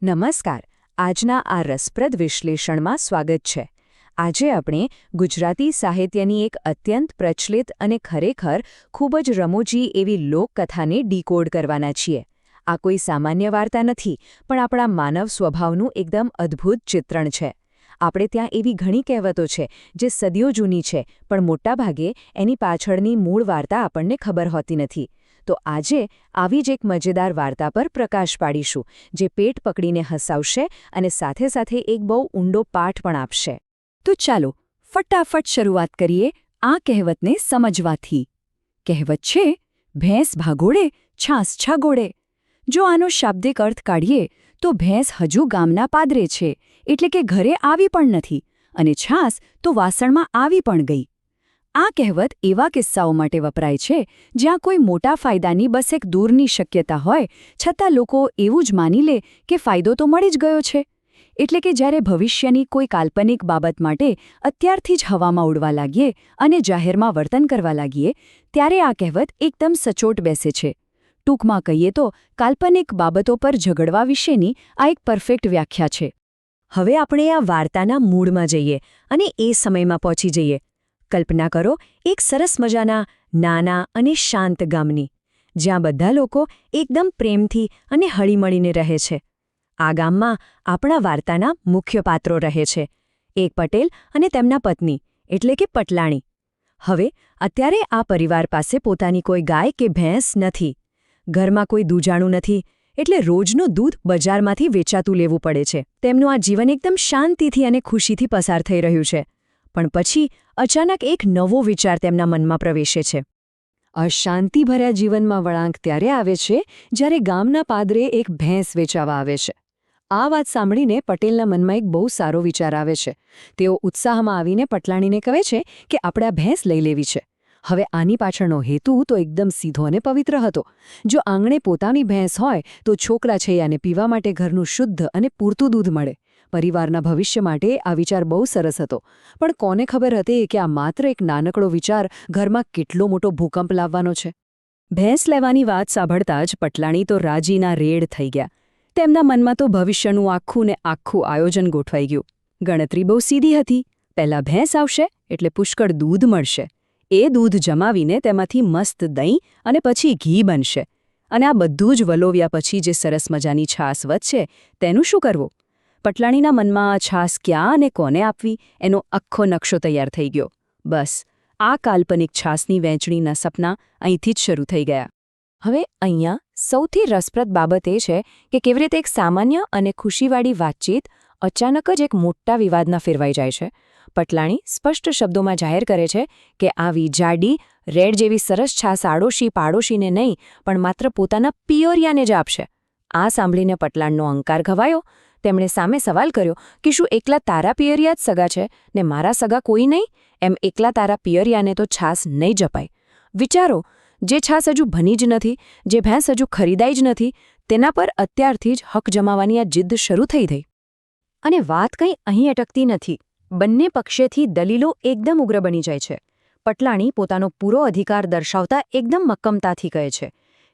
નમસ્કાર. આજના આ રસપ્રદ વિશ્લેષણમાં સ્વાગત છે. આજે આપણે ગુજરાતી સાહિત્યની એક અત્યંત પ્રચલિત અને ખરેખર ખૂબ જ રમૂજી એવી લોકકથાને ડીકોડ કરવાના છીએ. આ કોઈ સામાન્ય વાર્તા નથી, પણ આપણા માનવ સ્વભાવનું એકદમ અદ્ભુત ચિત્રણ છે. આપણે ત્યાં એવી ઘણી કહેવતો છે જે સદીઓ જૂની છે, પણ મોટાભાગે એની પાછળની મૂળ વાર્તા આપણને ખબર હોતી નથી. તો આજે આવી જ એક મજેદાર વાર્તા પર પ્રકાશ પાડીશું, જે પેટ પકડીને હસાવશે અને સાથે સાથે એક બહુ ઊંડો પાઠ પણ આપશે. તો ચાલો ફટાફટ શરૂઆત કરીએ આ કહેવતને સમજવાથી. કહેવત છે, ભેંસ ભાગોળે, છાસ છાગોળે. જો આનો શાબ્દિક અર્થ કાઢીએ તો ભેંસ હજુ ગામના પાદરે છે, એટલે કે ઘરે આવી પણ નથી, અને છાસ તો વાસણમાં આવી પણ ગઈ. આ કહેવત એવા કિસ્સાઓ માટે વપરાય છે જ્યાં કોઈ મોટા ફાયદાની બસ એક દૂરની શક્યતા હોય, છતાં લોકો એવું જ માની લે કે ફાયદો તો મળી જ ગયો છે. એટલે કે જ્યારે ભવિષ્યની કોઈ કાલ્પનિક બાબત માટે અત્યારથી જ હવામાં ઉડવા લાગીએ અને જાહેરમાં વર્તન કરવા લાગીએ, ત્યારે આ કહેવત એકદમ સચોટ બેસે છે. ટૂંકમાં કહીએ તો કાલ્પનિક બાબતો પર ઝઘડવા વિશેની આ એક પરફેક્ટ વ્યાખ્યા છે. હવે આપણે આ વાર્તાના મૂળમાં જઈએ અને એ સમયમાં પહોંચી જઈએ. કલ્પના કરો એક સરસ મજાના નાના અને શાંત ગામની, જ્યાં બધા લોકો એકદમ પ્રેમથી અને હળીમળીને રહે છે. આ ગામમાં આપણા વાર્તાના મુખ્ય પાત્રો રહે છે, એક પટેલ અને તેમના પત્ની, એટલે કે પટલાણી. હવે અત્યારે આ પરિવાર પાસે પોતાની કોઈ ગાય કે ભેંસ નથી. ઘરમાં કોઈ દૂજાણું નથી, એટલે રોજનું દૂધ બજારમાંથી વેચાતું લેવું પડે છે. તેમનું આ જીવન એકદમ શાંતિથી અને ખુશીથી પસાર થઈ રહ્યું છે. પણ પછી અચાનક એક નવો વિચાર તેમના મનમાં પ્રવેશે છે. અશાંતિભર્યા જીવનમાં વળાંક ત્યારે આવે છે જ્યારે ગામના પાદરે એક ભેંસ વેચાવા આવે છે. આ વાત સાંભળીને પટેલના મનમાં એક બહુ સારો વિચાર આવે છે. તેઓ ઉત્સાહમાં આવીને પટલાણીને કહે છે કે આપણે આ ભેંસ લઈ લેવી છે. હવે આની પાછળનો હેતુ તો એકદમ સીધો અને પવિત્ર હતો. જો આંગણે પોતાની ભેંસ હોય તો છોકરા છૈયાને પીવા માટે ઘરનું શુદ્ધ અને પૂરતું દૂધ મળે. પરિવારના ભવિષ્ય માટે આ વિચાર બહુ સરસ હતો, પણ કોને ખબર હતી કે આ માત્ર એક નાનકડો વિચાર ઘરમાં કેટલો મોટો ભૂકંપ લાવવાનો છે. ભેંસ લેવાની વાત સાંભળતા જ પટલાણી તો રાજીના રેડ થઈ ગયા. તેમના મનમાં તો ભવિષ્યનું આખું ને આખું આયોજન ગોઠવાઈ ગયું. ગણતરી બહુ સીધી હતી. પહેલાં ભેંસ આવશે એટલે પુષ્કળ દૂધ મળશે. એ દૂધ જમાવીને તેમાંથી મસ્ત દહીં અને પછી ઘી બનશે. અને આ બધું જ વલોવ્યા પછી જે સરસ મજાની છાશ વધશે, તેનું શું કરવું? પટલાણીના મનમાં આ છાશ ક્યાં અને કોને આપવી એનો આખો નકશો તૈયાર થઈ ગયો. બસ આ કાલ્પનિક છાશની વહેંચણીના સપના અહીંથી જ શરૂ થઈ ગયા. હવે અહીંયા સૌથી રસપ્રદ બાબત એ છે કે કેવી રીતે એક સામાન્ય અને ખુશીવાળી વાતચીત અચાનક જ એક મોટા વિવાદમાં ફેરવાઈ જાય છે. પટલાણી સ્પષ્ટ શબ્દોમાં જાહેર કરે છે કે આવી જાડી, રેડ જેવી સરસ છાશ આડોશી પાડોશીને નહીં, પણ માત્ર પોતાના પિયોરિયાને જ આપશે. આ સાંભળીને પટલાણનો અહંકાર ઘવાયો. તેમણે સામે સવાલ કર્યો કે શું એકલા તારા પિયરિયા જ સગા છે ને મારા સગા કોઈ નહીં? એમ એકલા તારા પિયરિયાને તો છાશ નહીં જપાય. વિચારો, જે છાશ હજુ ભની જ નથી, જે ભેંસ હજુ ખરીદાઈ જ નથી, તેના પર અત્યારથી જ હક જમાવાની આ જીદ્દ શરૂ થઈ ગઈ. અને વાત કંઈ અહીં અટકતી નથી. બંને પક્ષેથી દલીલો એકદમ ઉગ્ર બની જાય છે. પટલાણી પોતાનો પૂરો અધિકાર દર્શાવતા એકદમ મક્કમતાથી કહે છે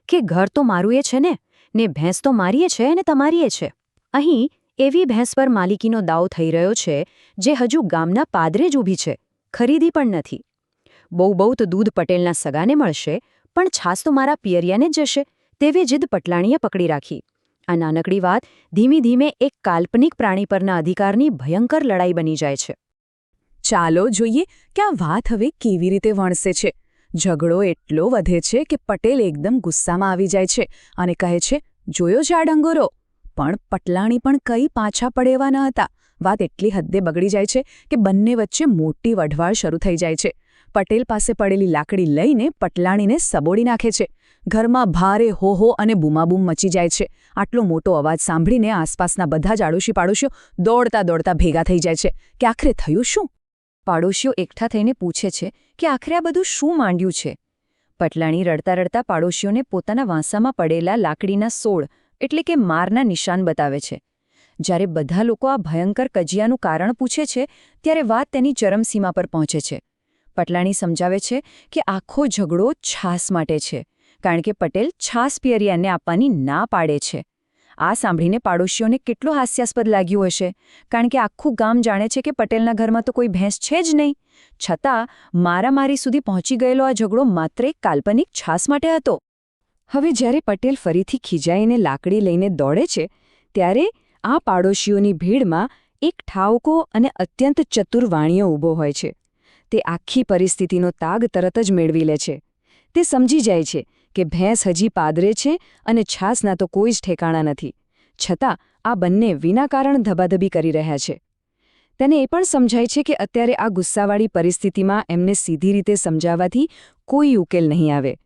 કે ઘર તો મારું એ છે ને ભેંસ તો મારી છે અને તમારી એ છે. અહીં એવી ભેંસ પર માલિકીનો દાવ થઈ રહ્યો છે જે હજુ ગામના પાદરે જ ઊભી છે, ખરીદી પણ નથી. બહુ તો દૂધ પટેલના સગાને મળશે, પણ છાશ તો મારા પિયરિયાને જ જશે, તેવી જીદ પટલાણીએ પકડી રાખી. આ નાનકડી વાત ધીમે ધીમે એક કાલ્પનિક પ્રાણી પરના અધિકારની ભયંકર લડાઈ બની જાય છે. ચાલો જોઈએ કે આ વાત હવે કેવી રીતે વણસે છે. ઝઘડો એટલો વધે છે કે પટેલ એકદમ ગુસ્સામાં આવી જાય છે અને કહે છે, જોયો છે આ ડંગોરો? પણ પટલાણી પણ કંઈ પાછા પડે એવા ન હતા. વાત એટલી હદે બગડી જાય છે કે બંને વચ્ચે મોટી વઢવાળ શરૂ થઈ જાય છે. પટેલ પાસે પડેલી લાકડી લઈને પટલાણીને સબોડી નાખે છે. ઘરમાં ભારે હોહો અને બૂમાબૂમ મચી જાય છે. આટલો મોટો અવાજ સાંભળીને આસપાસના બધા જ આડોશી પાડોશીઓ દોડતા દોડતા ભેગા થઈ જાય છે કે આખરે થયું શું? પાડોશીઓ એકઠા થઈને પૂછે છે કે આખરે આ બધું શું માંડ્યું છે? પટલાણી રડતા રડતા પાડોશીઓને પોતાના વાંસામાં પડેલા લાકડીના સોળ એટલે કે મારના નિશાન બતાવે છે. જ્યારે બધા લોકો આ ભયંકર કજિયાનું કારણ પૂછે છે, ત્યારે વાત તેની ચરમસીમા પર પહોંચે છે. પટલાણી સમજાવે છે કે આખો ઝઘડો છાશ માટે છે, કારણ કે પટેલ છાશ પિયરિયાને આપવાની ના પાડે છે. આ સાંભળીને પાડોશીઓને કેટલું હાસ્યાસ્પદ લાગ્યું હશે, કારણ કે આખું ગામ જાણે છે કે પટેલના ઘરમાં તો કોઈ ભેંસ છે જ નહીં. છતાં મારામારી સુધી પહોંચી ગયેલો આ ઝઘડો માત્ર એક કાલ્પનિક છાસ માટે હતો. હવે જ્યારે પટેલ ફરીથી ખીજાઈને લાકડી લઈને દોડે છે, ત્યારે આ પાડોશીઓની ભીડમાં એક ઠાવકો અને અત્યંત ચતુર વાણિયો ઊભો હોય છે. તે આખી પરિસ્થિતિનો તાગ તરત જ મેળવી લે છે. તે સમજી જાય છે કે ભેંસ હજી પાદરે છે અને છાસના તો કોઈ જ ઠેકાણા નથી. છતાં આ બંને વિના કારણ ધબાધબી કરી રહ્યા છે. તેને એ પણ સમજાય છે કે અત્યારે આ ગુસ્સાવાળી પરિસ્થિતિમાં એમને સીધી રીતે સમજાવવાથી કોઈ ઉકેલ નહીં આવે.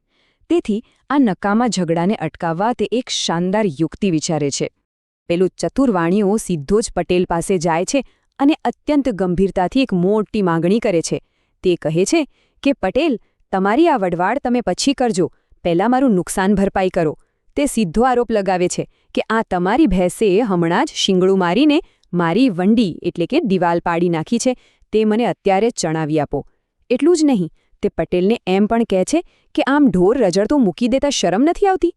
તેથી આ નકામા ઝઘડાને અટકાવવા તે એક શાનદાર યુક્તિ વિચારે છે. પેલું ચતુર વાણિયો સીધો જ પટેલ પાસે જાય છે અને અત્યંત ગંભીરતાથી એક મોટી માંગણી કરે છે. તે કહે છે કે પટેલ, તમારી આ વઢવાડ તમે પછી કરજો, પહેલાં મારું નુકસાન ભરપાઈ કરો. તે સીધો આરોપ લગાવે છે કે આ તમારી ભેંસે હમણાં જ શિંગડું મારીને મારી વંડી એટલે કે દિવાલ પાડી નાખી છે, તે મને અત્યારે જ જણાવી આપો. એટલું જ નહીં, તે પટેલને એમ પણ કહે છે કે આમ ઢોર રજડતો મૂકી દેતા શરમ નથી આવતી.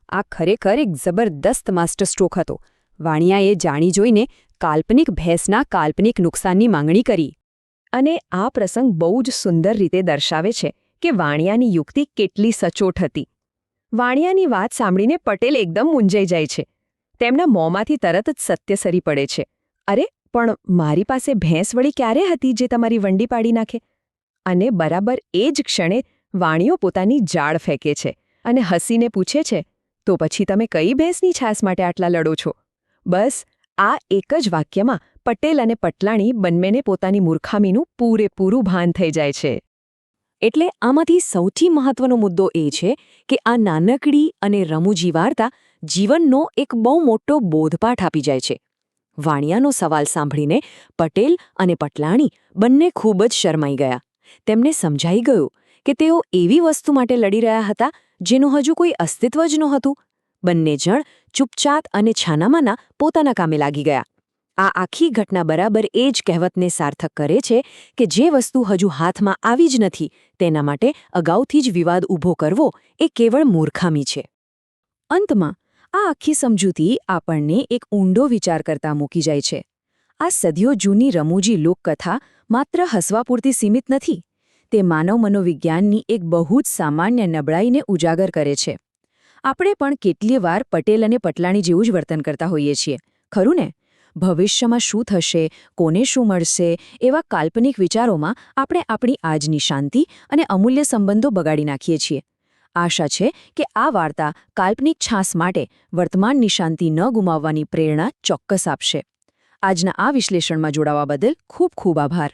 આ ખરેખર એક જબરદસ્ત માસ્ટર સ્ટ્રોક હતો. વાણિયાએ જાણી જોઈને કાલ્પનિક ભેંસના કાલ્પનિક નુકસાનની માંગણી કરી. અને આ પ્રસંગ બહુ જ સુંદર રીતે દર્શાવે છે કે વાણિયાની યુક્તિ કેટલી સચોટ હતી. વાણિયાની વાત સાંભળીને પટેલ એકદમ મૂંઝાઈ જાય છે. તેમના મોંમાંથી તરત જ સત્ય સરી પડે છે. અરે, પણ મારી પાસે ભેંસ વળી ક્યારે હતી જે તમારી વંડી પાડી નાખે? અને બરાબર એ જ ક્ષણે વાણિયો પોતાની જાળ ફેંકે છે અને હસીને પૂછે છે, તો પછી તમે કઈ ભેંસની છાસ માટે આટલા લડો છો? બસ આ એક જ વાક્યમાં પટેલ અને પટલાણી બંનેને પોતાની મૂર્ખામીનું પૂરેપૂરું ભાન થઈ જાય છે. એટલે આમાંથી સૌથી મહત્વનો મુદ્દો એ છે કે આ નાનકડી અને રમૂજી વાર્તા જીવનનો એક બહુ મોટો બોધપાઠ આપી જાય છે. વાણિયાનો સવાલ સાંભળીને પટેલ અને પટલાણી બંને ખૂબ જ શરમાઈ ગયા. તેમને સમજાઈ ગયું કે તેઓ એવી વસ્તુ માટે લડી રહ્યા હતા જેનું હજુ કોઈ અસ્તિત્વ જ નહોતું. બંને જણ ચૂપચાપ અને છાનામાના પોતાના કામે લાગી ગયા. આ આખી ઘટના બરાબર એ જ કહેવતને સાર્થક કરે છે કે જે વસ્તુ હજુ હાથમાં આવી જ નથી તેના માટે અગાઉથી જ વિવાદ ઊભો કરવો એ કેવળ મૂર્ખામી છે. અંતમાં આ આખી સમજૂતી આપણને એક ઊંડો વિચાર કરતા મૂકી જાય છે. આ સદીઓ જૂની રમૂજી લોકકથા માત્ર હસવા પૂરતી સીમિત નથી. તે માનવ મનોવિજ્ઞાનની એક બહુ જ સામાન્ય નબળાઈને ઉજાગર કરે છે. આપણે પણ કેટલીય વાર પટેલ અને પટલાણી જેવું જ વર્તન કરતા હોઈએ છીએ, ખરું ને? ભવિષ્યમાં શું થશે, કોને શું મળશે, એવા કાલ્પનિક વિચારોમાં આપણે આપણી આજની શાંતિ અને અમૂલ્ય સંબંધો બગાડી નાખીએ છીએ. આશા છે કે આ વાર્તા કાલ્પનિક છાસ માટે વર્તમાનની શાંતિ ન ગુમાવવાની પ્રેરણા ચોક્કસ આપશે. આજના આ વિશ્લેષણમાં જોડાવા બદલ ખૂબ ખૂબ આભાર.